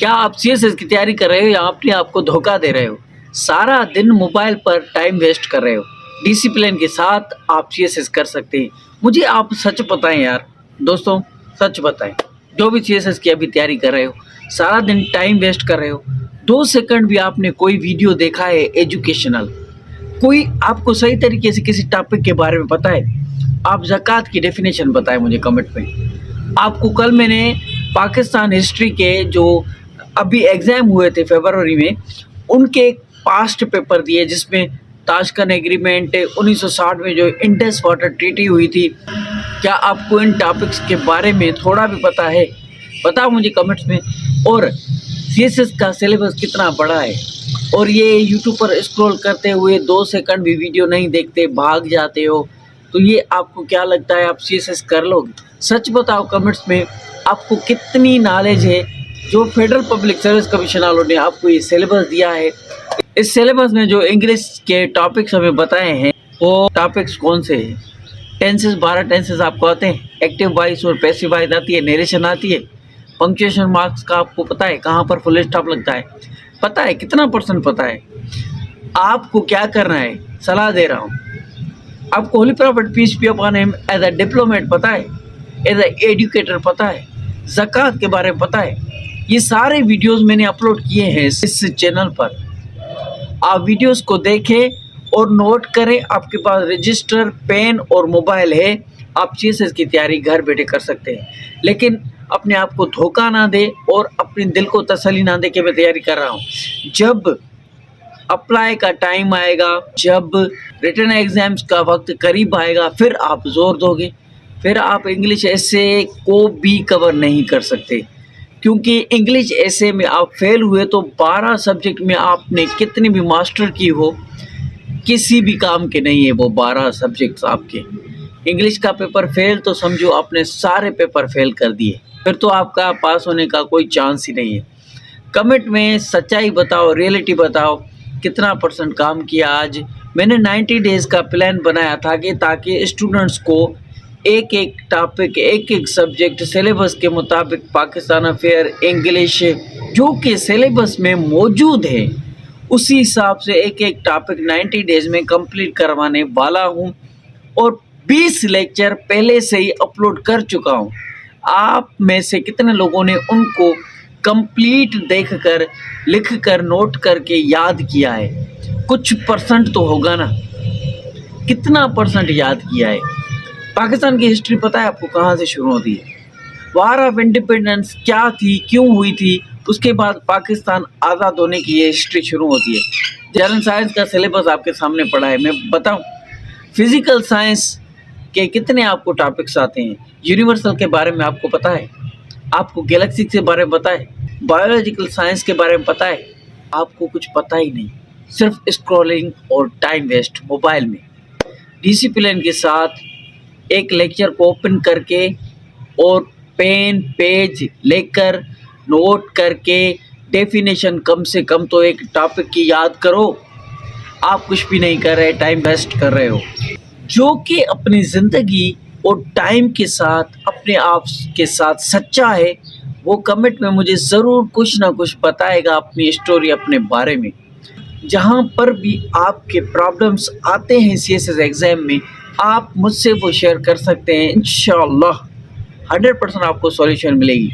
کیا آپ C S S کی تیاری کر رہے ہو یا اپنے آپ کو دھوکہ دے رہے ہو؟ سارا دن موبائل پر ٹائم ویسٹ کر رہے ہو۔ ڈسپلن کے ساتھ آپ سی ایس ایس کر سکتے ہیں۔ مجھے آپ سچ بتائیں یار دوستوں، سچ بتائیں، جو بھی سی ایس ایس کی ابھی تیاری کر رہے ہو، سارا دن ٹائم ویسٹ کر رہے ہو، 2 سیکنڈ بھی آپ نے کوئی ویڈیو دیکھا ہے ایجوکیشنل؟ کوئی آپ کو صحیح طریقے سے کسی ٹاپک کے بارے میں پتہ ہے؟ آپ زکوٰۃ کی ڈیفینیشن بتائیں مجھے کمنٹ میں۔ آپ کو کل میں نے پاکستان ہسٹری کے جو ابھی ایگزام ہوئے تھے فیبروری میں، ان کے پاسٹ پیپر دیے، جس میں تاشکند ایگریمنٹ 1960 میں جو انڈس واٹر ٹریٹی ہوئی تھی۔ کیا آپ کو ان ٹاپکس کے بارے میں تھوڑا بھی پتہ ہے؟ بتاؤ مجھے کمنٹس میں۔ اور سی ایس ایس کا سلیبس کتنا بڑا ہے، اور یہ یوٹیوب پر اسکرول کرتے ہوئے 2 سیکنڈ بھی ویڈیو نہیں دیکھتے، بھاگ جاتے ہو، تو یہ آپ کو کیا لگتا ہے آپ سی ایس ایس کر لو گے؟ سچ بتاؤ کمنٹس میں، آپ کو کتنی نالج ہے؟ جو فیڈرل پبلک سروس کمیشن والوں نے آپ کو یہ سلیبس دیا ہے، اس سلیبس میں جو انگلش کے ٹاپکس ہمیں بتائے ہیں، وہ ٹاپکس کون سے ہیں؟ ٹینسز، 12 ٹینسز آپ کو آتے ہیں، ایکٹیو وائس اور پیسو وائس آتی ہے، نیریشن آتی ہے، پنکچویشن مارکس کا آپ کو پتہ ہے کہاں پر فل اسٹاپ لگتا ہے، پتہ ہے کتنا پرسنٹ پتہ ہے؟ آپ کو کیا کرنا ہے؟ صلاح دے رہا ہوں۔ آپ کو holy prophet peace be upon him as a diplomat پتہ ہے، ایز اے ایڈوکیٹر پتہ ہے، زکوٰۃ کے بارے میں پتہ ہے؟ یہ سارے ویڈیوز میں نے اپلوڈ کیے ہیں اس چینل پر۔ آپ ویڈیوز کو دیکھیں اور نوٹ کریں۔ آپ کے پاس رجسٹر، پین اور موبائل ہے، آپ سی ایس ایس کی تیاری گھر بیٹھے کر سکتے ہیں، لیکن اپنے آپ کو دھوکہ نہ دے اور اپنے دل کو تسلی نہ دے کہ میں تیاری کر رہا ہوں۔ جب اپلائی کا ٹائم آئے گا، جب ریٹن ایگزامز کا وقت قریب آئے گا، پھر آپ زور دو گے، پھر آپ انگلش ایسے کو بھی کور نہیں کر سکتے، کیونکہ انگلش ایسے میں آپ فیل ہوئے تو 12 سبجیکٹ میں آپ نے کتنی بھی ماسٹر کی ہو، کسی بھی کام کے نہیں ہے وہ 12 سبجیکٹس آپ کے۔ انگلش کا پیپر فیل تو سمجھو آپ نے سارے پیپر فیل کر دیے، پھر تو آپ کا پاس ہونے کا کوئی چانس ہی نہیں ہے۔ کمنٹ میں سچائی بتاؤ، ریئلٹی بتاؤ، کتنا پرسنٹ کام کیا آج؟ میں نے 90 ڈیز کا پلان بنایا تھا کہ تاکہ اسٹوڈنٹس کو ایک ٹاپک، ایک سبجیکٹ سلیبس کے مطابق پاکستان افیئر، انگلش جو کہ سلیبس میں موجود ہے، اسی حساب سے ایک ٹاپک 90 ڈیز میں کمپلیٹ کروانے والا ہوں، اور 20 لیکچر پہلے سے ہی اپلوڈ کر چکا ہوں۔ آپ میں سے کتنے لوگوں نے ان کو کمپلیٹ دیکھ کر، لکھ کر، نوٹ کر کے یاد کیا ہے؟ کچھ پرسنٹ تو ہوگا نا؟ کتنا پرسنٹ یاد کیا ہے؟ پاکستان کی ہسٹری پتہ ہے آپ کو کہاں سے شروع ہوتی ہے؟ وار آف انڈیپینڈنس کیا تھی، کیوں ہوئی تھی، اس کے بعد پاکستان آزاد ہونے کی یہ ہسٹری شروع ہوتی ہے۔ جنرل سائنس کا سلیبس آپ کے سامنے پڑا ہے، میں بتاؤں۔ فزیکل سائنس کے کتنے آپ کو ٹاپکس آتے ہیں؟ یونیورسل کے بارے میں آپ کو پتہ ہے؟ آپ کو گیلیکسی کے بارے میں پتہ ہے؟ بایولوجیکل سائنس کے بارے میں پتہ ہے؟ آپ کو کچھ پتہ ہی نہیں، صرف اسکرولنگ اور ٹائم ویسٹ موبائل میں۔ ڈسپلن کے ساتھ ایک لیکچر کو اوپن کر کے اور پین پیج لے کر نوٹ کر کے ڈیفینیشن کم سے کم تو ایک ٹاپک کی یاد کرو۔ آپ کچھ بھی نہیں کر رہے، ٹائم ویسٹ کر رہے ہو۔ جو کہ اپنی زندگی اور ٹائم کے ساتھ اپنے آپ کے ساتھ سچا ہے، وہ کمنٹ میں مجھے ضرور کچھ نہ کچھ بتائے گا اپنی اسٹوری، اپنے بارے میں۔ جہاں پر بھی آپ کے پرابلمس آتے ہیں سی ایس ایس ایگزام میں، آپ مجھ سے وہ شیئر کر سکتے ہیں، انشاءاللہ 100% آپ کو سولیوشن ملے گی۔